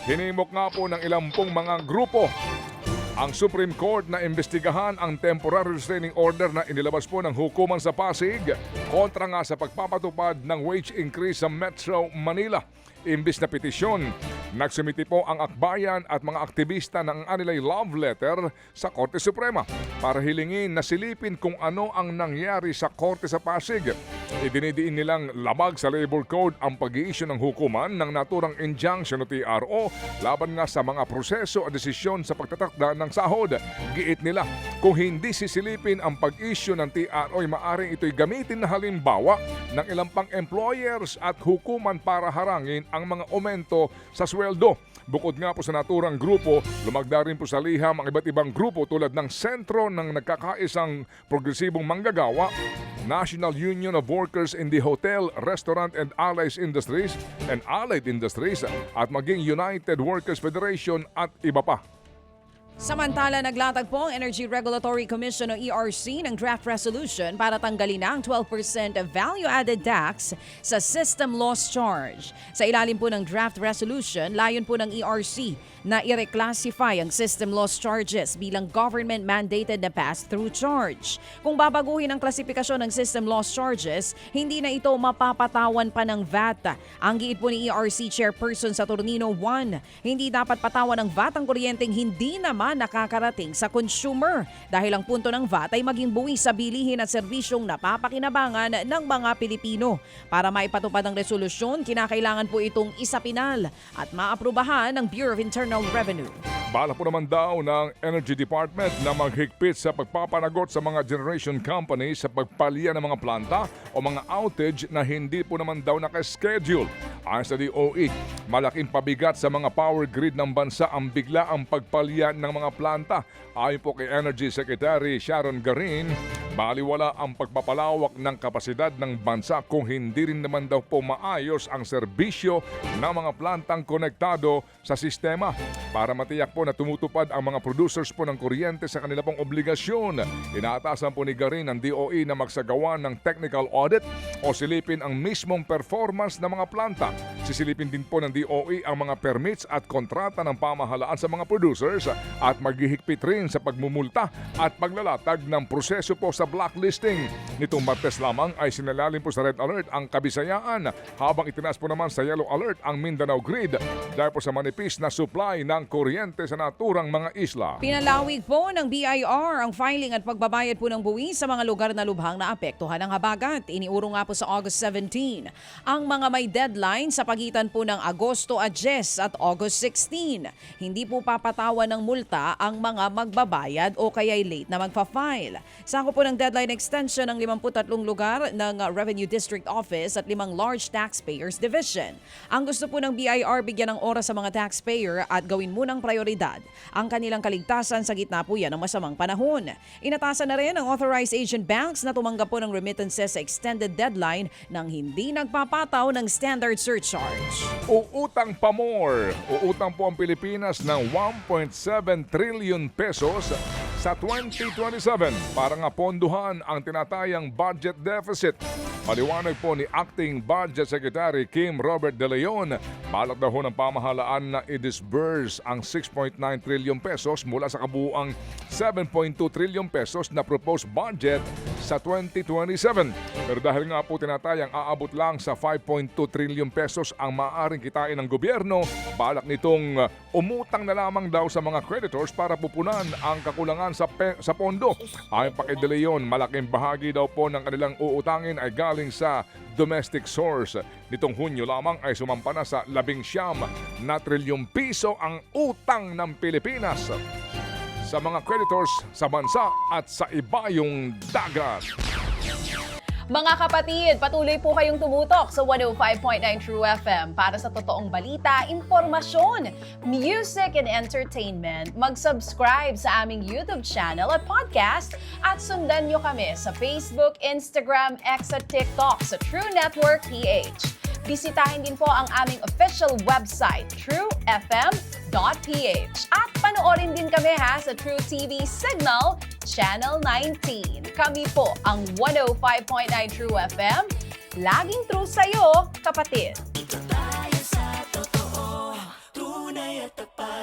Hinimok nga po ng ilang pong mga grupo ang Supreme Court na imbestigahan ang temporary restraining order na inilabas po ng hukuman sa Pasig kontra nga sa pagpapatupad ng wage increase sa Metro Manila. Imbis na petisyon, nagsumiti po ang akbayan at mga aktivista ng anilay love letter sa Korte Suprema para hilingin na silipin kung ano ang nangyari sa Korte sa Pasig. Idinidiin nilang labag sa Labor Code ang pag-i-issue ng hukuman ng naturang injunction o TRO laban nga sa mga proseso o desisyon sa pagtatakda ng sahod. Giit nila, kung hindi sisilipin ang pag-issue ng TRO ay maaring ito'y gamitin na halimbawa ng ilang pang employers at hukuman para harangin ang mga aumento sa sweldo. Bukod nga po sa naturang grupo, lumagda rin po sa liham ang iba't ibang grupo tulad ng Sentro ng Nagkakaisang Progresibong Manggagawa, National Union of Workers in the Hotel, Restaurant and Allied Industries at maging United Workers Federation at iba pa. Samantala, naglatag po ang Energy Regulatory Commission o ERC ng draft resolution para tanggalin ang 12% value-added tax sa system loss charge. Sa ilalim po ng draft resolution, layon po ng ERC na i-reclassify ang system loss charges bilang government-mandated na pass-through charge. Kung babaguhin ang klasifikasyon ng system loss charges, hindi na ito mapapatawan pa ng VAT. Ang giit po ni ERC Chairperson Saturnino 1, hindi dapat patawan ng VAT ang kuryenteng hindi naman nakakarating sa consumer dahil ang punto ng VAT ay maging buwis sa bilihin at serbisyong napapakinabangan ng mga Pilipino. Para maipatupad ang resolusyon, kinakailangan po itong isapinal at maaprubahan ng Bureau of Internal Revenue. Bala po naman daw ng Energy Department na maghigpit sa pagpapanagot sa mga generation companies sa pagpalya ng mga planta o mga outage na hindi po naman daw nakaschedule. Ayon sa DOE, malaking pabigat sa mga power grid ng bansa ang bigla ang pagpalya ng mga planta. Ayon po kay Energy Secretary Sharon Garin, baliwala ang pagpapalawak ng kapasidad ng bansa kung hindi rin naman daw po maayos ang serbisyo ng mga plantang konektado sa sistema. Para matiyak po na tumutupad ang mga producers po ng kuryente sa kanila pong obligasyon, inaatasan po ni Garin ng DOE na magsagawa ng technical audit o silipin ang mismong performance ng mga planta. Sisilipin din po ng DOE ang mga permits at kontrata ng pamahalaan sa mga producers at maghihigpit rin sa pagmumulta at paglalatag ng proseso po sa blacklisting. Nitong Martes lamang ay sinalalim po sa Red Alert ang Kabisayaan habang itinaas po naman sa Yellow Alert ang Mindanao Grid dahil po sa manipis na supply ng kuryente sa naturang mga isla. Pinalawig po ng BIR ang filing at pagbabayad po ng buwis sa mga lugar na lubhang naapektuhan ng habagat. Iniuro nga po sa August 17 ang mga may deadline sa pagitan po ng Agosto 10 at August 16. Hindi po papatawan ng multa ang mga magbabayad o kaya'y late na magpa-file. Sako po ng deadline extension ng 53 lugar ng Revenue District Office at 5 Large Taxpayers Division. Ang gusto po ng BIR bigyan ng oras sa mga taxpayer at gawin munang prioridad ang kanilang kaligtasan sa gitna po yan ng masamang panahon. Inatasan na rin ang authorized agent banks na tumanggap po ng remittances sa extended deadline nang hindi nagpapataw ng standard surcharge. Uutang pa more. Uutang po ang Pilipinas ng 1.7 trillion pesos sa 2027 para nga ponduhan ang tinatayang budget deficit. Paliwanag po ni Acting Budget Secretary Kim Robert De Leon, balak daw ho ng pamahalaan na i-disburse ang 6.9 trillion pesos mula sa kabuuang 7.2 trillion pesos na proposed budget sa 2027. Pero dahil nga po tinatayang aabot lang sa 5.2 trillion pesos ang maaaring kitain ng gobyerno, balak nitong umutang na lamang daw sa mga creditors para pupunan ang kakulangan sa pondo. Ayon pa kay De Leon, malaking bahagi daw po ng kanilang uutangin ay galing sa domestic source. Nitong Hunyo lamang ay sumampa na sa 19 na trilyong piso ang utang ng Pilipinas sa mga creditors sa bansa at sa ibayong dagat. Mga kapatid, patuloy po kayong tumutok sa 105.9 True FM para sa totoong balita, impormasyon, music and entertainment. Mag-subscribe sa aming YouTube channel at podcast at sundan nyo kami sa Facebook, Instagram, X at TikTok sa True Network PH. Bisitahin din po ang aming official website, truefm.ph. At panoorin din kami sa True TV Signal, Channel 19. Kami po ang 105.9 True FM. Laging true sa'yo, kapatid. Ito tayo sa totoo, tunay tapat.